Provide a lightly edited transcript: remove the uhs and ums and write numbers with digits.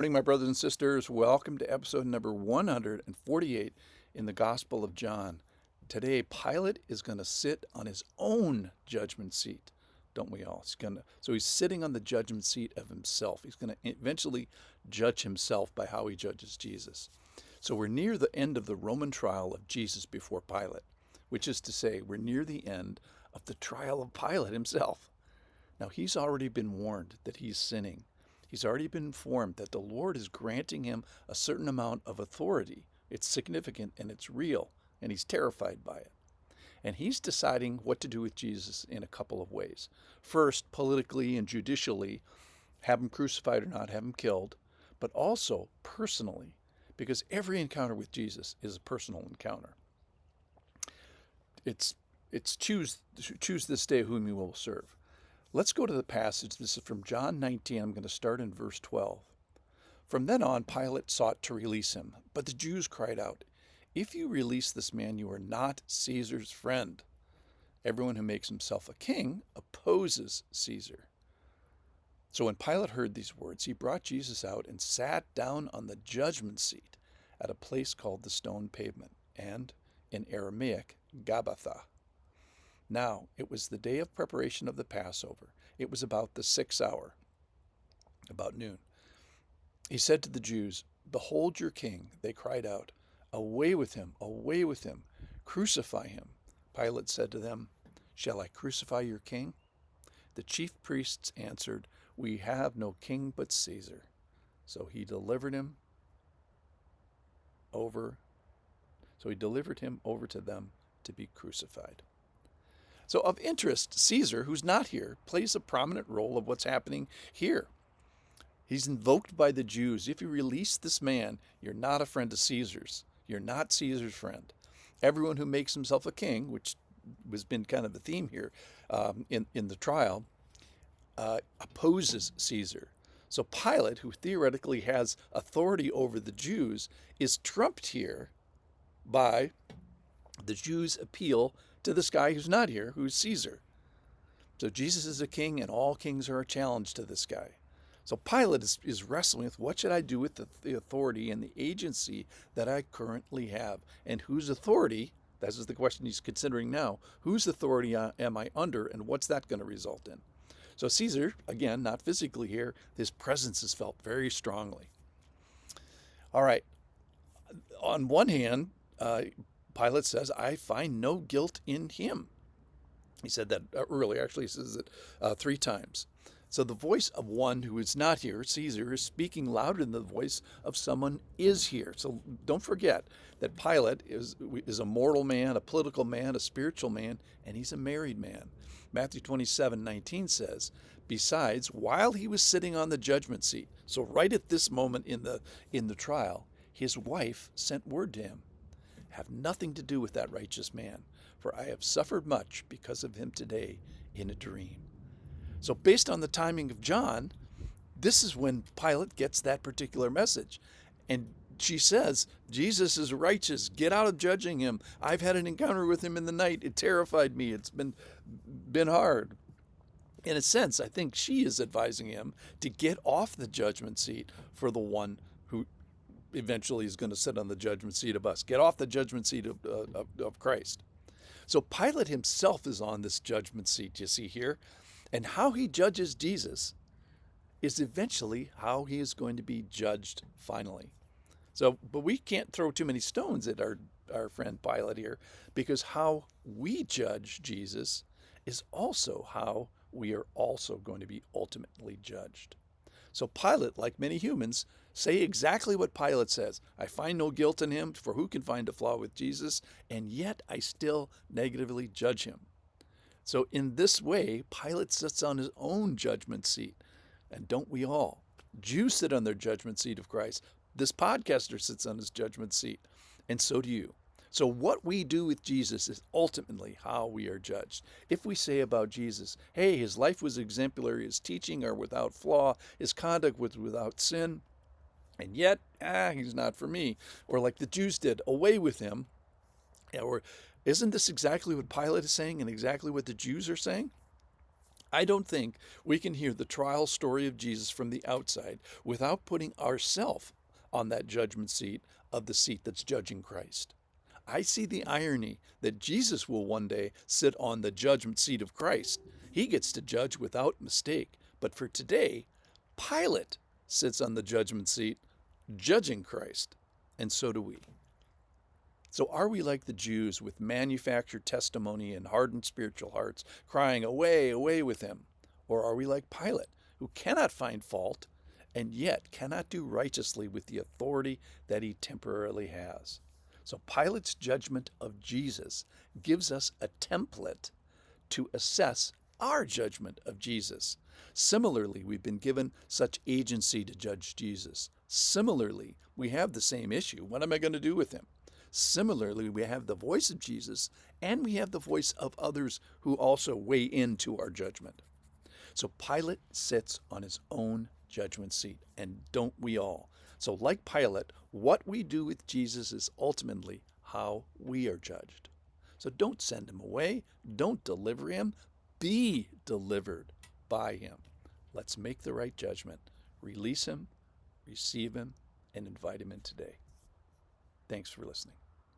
Morning, my brothers and sisters. Welcome to episode number 148 in the Gospel of John. Today, Pilate is going to sit on his own judgment seat, don't we all? He's sitting on the judgment seat of himself. He's going to eventually judge himself by how he judges Jesus. So we're near the end of the Roman trial of Jesus before Pilate, which is to say, we're near the end of the trial of Pilate himself. Now, he's already been warned that he's sinning. He's already been informed that the Lord is granting him a certain amount of authority. It's significant and it's real, and he's terrified by it. And he's deciding what to do with Jesus in a couple of ways. First, politically and judicially, have him crucified or not, have him killed, but also personally, because every encounter with Jesus is a personal encounter. It's choose this day whom you will serve. Let's go to the passage. This is from John 19. I'm going to start in verse 12. From then on, Pilate sought to release him, but the Jews cried out, "If you release this man, you are not Caesar's friend. Everyone who makes himself a king opposes Caesar." So when Pilate heard these words, he brought Jesus out and sat down on the judgment seat at a place called the Stone Pavement, and in Aramaic, Gabbatha. Now, it was the day of preparation of the Passover. It was about the 6th hour, about noon. He said to the Jews, "Behold your king." They cried out, "Away with him, away with him, crucify him." Pilate said to them, "Shall I crucify your king?" The chief priests answered, "We have no king but Caesar." So he delivered him over to them to be crucified. So of interest, Caesar, who's not here, plays a prominent role of what's happening here. He's invoked by the Jews. If you release this man, you're not a friend of Caesar's. You're not Caesar's friend. Everyone who makes himself a king, which has been kind of the theme here in the trial, opposes Caesar. So Pilate, who theoretically has authority over the Jews, is trumped here by the Jews' appeal to this guy who's not here, who's Caesar. So Jesus is a king, and all kings are a challenge to this guy. So Pilate is wrestling with, what should I do with the authority and the agency that I currently have? And whose authority, this is the question he's considering now, whose authority am I under, and what's that going to result in? So Caesar, again, not physically here, his presence is felt very strongly. All right. On one hand, Pilate says, "I find no guilt in him." He said that earlier. Actually, he says it 3 times. So the voice of one who is not here, Caesar, is speaking louder than the voice of someone is here. So don't forget that Pilate is a mortal man, a political man, a spiritual man, and he's a married man. Matthew 27:19 says, "Besides, while he was sitting on the judgment seat," so right at this moment in the trial, his wife sent word to him, "Have nothing to do with that righteous man, for I have suffered much because of him today in a dream." So based on the timing of John, this is when Pilate gets that particular message. And she says, "Jesus is righteous. Get out of judging him. I've had an encounter with him in the night. It terrified me. It's been hard." In a sense, I think she is advising him to get off the judgment seat for the one who eventually is going to sit on the judgment seat of us. Get off the judgment seat of Christ. So Pilate himself is on this judgment seat, you see here. And how he judges Jesus is eventually how he is going to be judged finally. So, but we can't throw too many stones at our friend Pilate here, because how we judge Jesus is also how we are also going to be ultimately judged. So Pilate, like many humans, say exactly what Pilate says. "I find no guilt in him, for who can find a flaw with Jesus? And yet I still negatively judge him." So in this way, Pilate sits on his own judgment seat. And don't we all? Jews sit on their judgment seat of Christ. This podcaster sits on his judgment seat. And so do you. So what we do with Jesus is ultimately how we are judged. If we say about Jesus, "Hey, his life was exemplary, his teaching are without flaw, his conduct was without sin, and yet, he's not for me," or like the Jews did, "Away with him," or isn't this exactly what Pilate is saying and exactly what the Jews are saying? I don't think we can hear the trial story of Jesus from the outside without putting ourselves on that judgment seat of the seat that's judging Christ. I see the irony that Jesus will one day sit on the judgment seat of Christ. He gets to judge without mistake. But for today, Pilate sits on the judgment seat judging Christ, and so do we. So are we like the Jews with manufactured testimony and hardened spiritual hearts, crying, "Away, away with him"? Or are we like Pilate, who cannot find fault and yet cannot do righteously with the authority that he temporarily has? So Pilate's judgment of Jesus gives us a template to assess our judgment of Jesus. Similarly, we've been given such agency to judge Jesus. Similarly, we have the same issue. What am I going to do with him? Similarly, we have the voice of Jesus, and we have the voice of others who also weigh into our judgment. So Pilate sits on his own judgment seat, and don't we all? So like Pilate, what we do with Jesus is ultimately how we are judged. So don't send him away. Don't deliver him. Be delivered by him. Let's make the right judgment. Release him, receive him, and invite him in today. Thanks for listening.